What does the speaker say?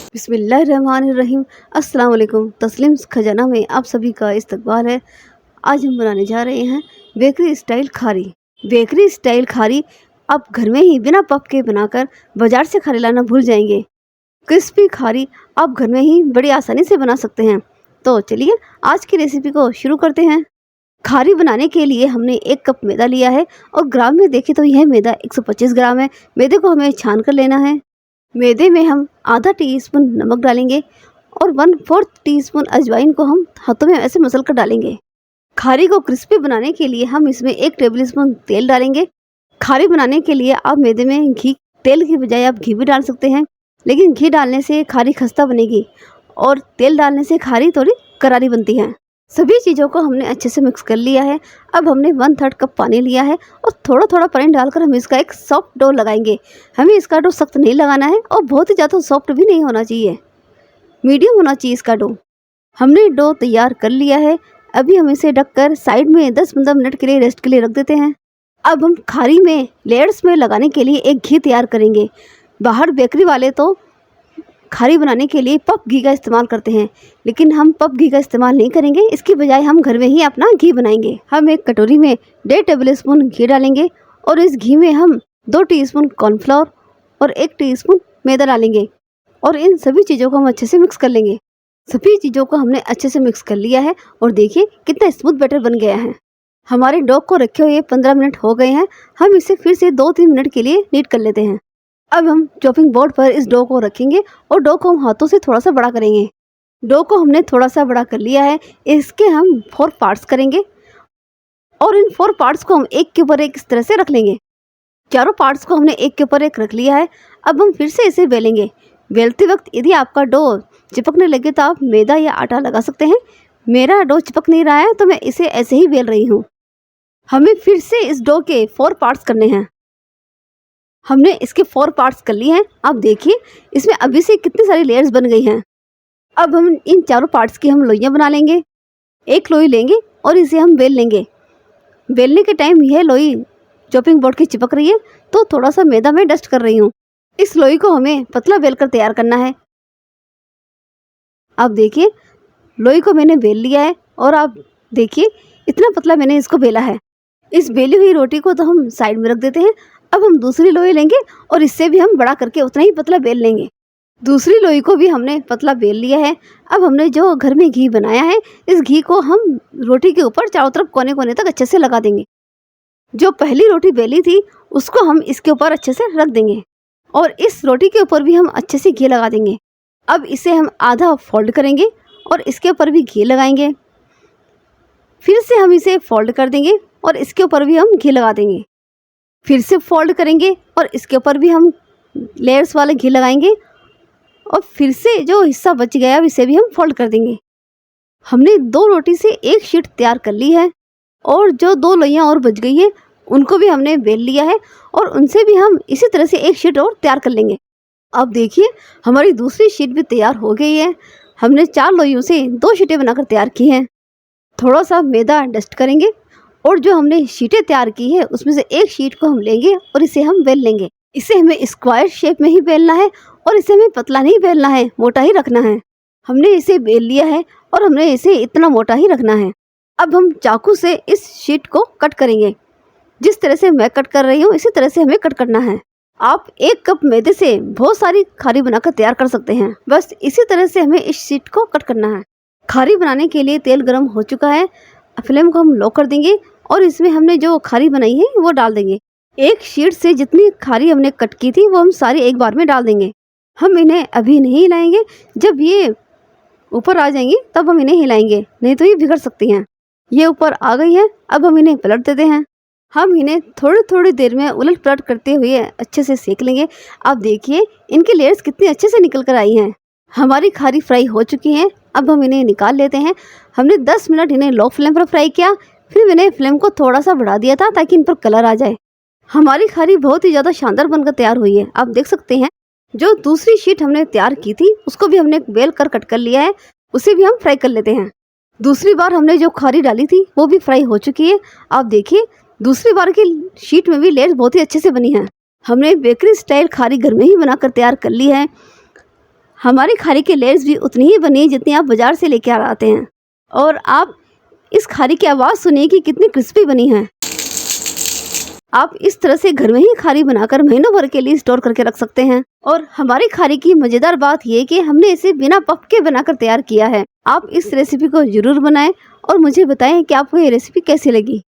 बिस्मिल्लाहिर्रहमानिर्रहीम। अस्सलाम वालेकुम। तस्लीम्स खजाना में आप सभी का इस्तकबाल है। आज हम बनाने जा रहे हैं बेकरी स्टाइल खारी। बेकरी स्टाइल खारी आप घर में ही बिना पफ के बनाकर बाजार से खारी लाना भूल जाएंगे। क्रिस्पी खारी आप घर में ही बड़ी आसानी से बना सकते हैं। तो चलिए आज की रेसिपी को शुरू करते हैं। खारी बनाने के लिए हमने 1 कप मैदा लिया है और ग्राम में देखें तो यह मैदा 125 ग्राम है। मैदे को हमें छान कर लेना है। मैदे में हम आधा टीस्पून नमक डालेंगे और 1/4 टीस्पून अजवाइन को हम हाथों में ऐसे मसल कर डालेंगे। खारी को क्रिस्पी बनाने के लिए हम इसमें 1 टेबलस्पून तेल डालेंगे। खारी बनाने के लिए आप मैदे में तेल की बजाय आप घी भी डाल सकते हैं, लेकिन घी डालने से खारी खस्ता बनेगी और तेल डालने से खारी थोड़ी करारी बनती है। सभी चीज़ों को हमने अच्छे से मिक्स कर लिया है। अब हमने 1/3 कप पानी लिया है और थोड़ा थोड़ा पानी डालकर हम इसका एक सॉफ्ट डो लगाएंगे। हमें इसका डो सख्त नहीं लगाना है और बहुत ही ज़्यादा सॉफ्ट भी नहीं होना चाहिए, मीडियम होना चाहिए इसका डो। हमने डो तैयार कर लिया है। अभी हम इसे ढककर साइड में 10-15 मिनट के लिए रेस्ट के लिए रख देते हैं। अब हम खारी में लेयर्स में लगाने के लिए एक घी तैयार करेंगे। बाहर बेकरी वाले तो खारी बनाने के लिए पफ घी का इस्तेमाल करते हैं, लेकिन हम पफ घी का इस्तेमाल नहीं करेंगे। इसकी बजाय हम घर में ही अपना घी बनाएंगे। हम एक कटोरी में 1.5 टेबलस्पून घी डालेंगे और इस घी में हम 2 टीस्पून कॉर्नफ्लोर और 1 टीस्पून मैदा डालेंगे और इन सभी चीज़ों को हम अच्छे से मिक्स कर लेंगे। सभी चीज़ों को हमने अच्छे से मिक्स कर लिया है और देखिए कितना स्मूथ बैटर बन गया है। हमारे डो को रखे हुए 15 मिनट हो गए हैं। हम इसे फिर से 2-3 मिनट के लिए नीट कर लेते हैं। अब हम चॉपिंग बोर्ड पर इस डो को रखेंगे और डो को हम हाथों से थोड़ा सा बड़ा करेंगे। डो को हमने थोड़ा सा बड़ा कर लिया है। इसके हम 4 पार्ट्स करेंगे और इन 4 पार्ट्स को हम एक के ऊपर एक इस तरह से रख लेंगे। चारों पार्ट्स को हमने एक के ऊपर एक रख लिया है। अब हम फिर से इसे बेलेंगे। बेलते वक्त यदि आपका डो चिपकने लगे तो आप मैदा या आटा लगा सकते हैं। मेरा डो चिपक नहीं रहा है तो मैं इसे ऐसे ही बेल रही हूँ। हमें फिर से इस डो के 4 पार्ट्स करने हैं। हमने इसके 4 पार्ट्स कर लिए हैं। आप देखिए इसमें अभी से कितनी सारी लेयर्स बन गई हैं। अब हम इन चारों पार्ट्स की हम लोइयाँ बना लेंगे। एक लोई लेंगे और इसे हम बेल लेंगे। बेलने के टाइम यह लोई चॉपिंग बोर्ड की चिपक रही है तो थोड़ा सा मैदा में डस्ट कर रही हूँ। इस लोई को हमें पतला बेल कर तैयार करना है। आप देखिए लोई को मैंने बेल लिया है और आप देखिए इतना पतला मैंने इसको बेला है। इस बेली हुई रोटी को तो हम साइड में रख देते हैं। अब हम दूसरी लोई लेंगे और इससे भी हम बड़ा करके उतना ही पतला बेल लेंगे। दूसरी लोई को भी हमने पतला बेल लिया है। अब हमने जो घर में घी बनाया है इस घी को हम रोटी के ऊपर चारों तरफ कोने कोने तक अच्छे से लगा देंगे। जो पहली रोटी बेली थी उसको हम इसके ऊपर अच्छे से रख देंगे और इस रोटी के ऊपर भी हम अच्छे से घी लगा देंगे। अब इसे हम आधा फोल्ड करेंगे और इसके ऊपर भी घी लगाएंगे। फिर से हम इसे फोल्ड कर देंगे और इसके ऊपर भी हम घी लगा देंगे। फिर से फोल्ड करेंगे और इसके ऊपर भी हम लेयर्स वाले घी लगाएंगे और फिर से जो हिस्सा बच गया इसे भी हम फोल्ड कर देंगे। हमने 2 रोटी से एक शीट तैयार कर ली है और जो 2 लोइयाँ और बच गई हैं उनको भी हमने बेल लिया है और उनसे भी हम इसी तरह से एक शीट और तैयार कर लेंगे। अब देखिए हमारी दूसरी शीट भी तैयार हो गई है। हमने 4 लोइयों से 2 शीटें बनाकर तैयार की हैं। थोड़ा सा मैदा डस्ट करेंगे और जो हमने शीटें तैयार की है उसमें से एक शीट को हम लेंगे और इसे हम बेल लेंगे। इसे हमें स्क्वायर शेप में ही बेलना है और इसे हमें पतला नहीं बेलना है, मोटा ही रखना है। हमने इसे बेल लिया है और हमने इसे इतना मोटा ही रखना है। अब हम चाकू से इस शीट को कट करेंगे। जिस तरह से मैं कट कर रही हूँ इसी तरह से हमें कट करना है। आप 1 कप मैदे से बहुत सारी खारी बनाकर तैयार कर सकते हैं। बस इसी तरह से हमें इस शीट को कट करना है। खारी बनाने के लिए तेल गर्म हो चुका है। फ्लेम को हम लो कर देंगे और इसमें हमने जो खारी बनाई है वो डाल देंगे। एक शीट से जितनी खारी हमने कट की थी वो हम सारी एक बार में डाल देंगे। हम इन्हें अभी नहीं हिलाएंगे, जब ये ऊपर आ जाएंगी तब हम इन्हें हिलाएंगे, नहीं तो ये बिगड़ सकती हैं। ये ऊपर आ गई है। अब हम इन्हें पलट देते हैं। हम इन्हें थोड़ी थोड़ी देर में उलट पलट करते हुए अच्छे से सेक लेंगे। आप देखिए इनकी लेयर्स कितनी अच्छे से निकल कर आई हैं। हमारी खारी फ्राई हो चुकी हैं। अब हम इन्हें निकाल लेते हैं। हमने 10 मिनट इन्हें लो फ्लेम पर फ्राई किया, फिर मैंने फ्लेम को थोड़ा सा बढ़ा दिया था ताकि इन पर कलर आ जाए। हमारी खारी बहुत ही ज़्यादा शानदार बनकर तैयार हुई है। आप देख सकते हैं जो दूसरी शीट हमने तैयार की थी उसको भी हमने बेल कर कट कर लिया है, उसे भी हम फ्राई कर लेते हैं। दूसरी बार हमने जो खारी डाली थी वो भी फ्राई हो चुकी है। आप देखिए दूसरी बार की शीट में भी लेयर्स बहुत ही अच्छे से बनी हैं। हमने बेकरी स्टाइल खारी घर में ही बनाकर तैयार कर ली है। हमारी खारी की लेयर्स भी उतनी ही बनी जितनी आप बाजार से लेके आ आते हैं। और आप इस खारी की आवाज़ सुनिए कि कितनी क्रिस्पी बनी है। आप इस तरह से घर में ही खारी बनाकर महीनों भर के लिए स्टोर करके रख सकते हैं। और हमारी खारी की मज़ेदार बात ये कि हमने इसे बिना पफ के बनाकर तैयार किया है। आप इस रेसिपी को ज़रूर बनाएं और मुझे बताएं कि आपको ये रेसिपी कैसी लगी।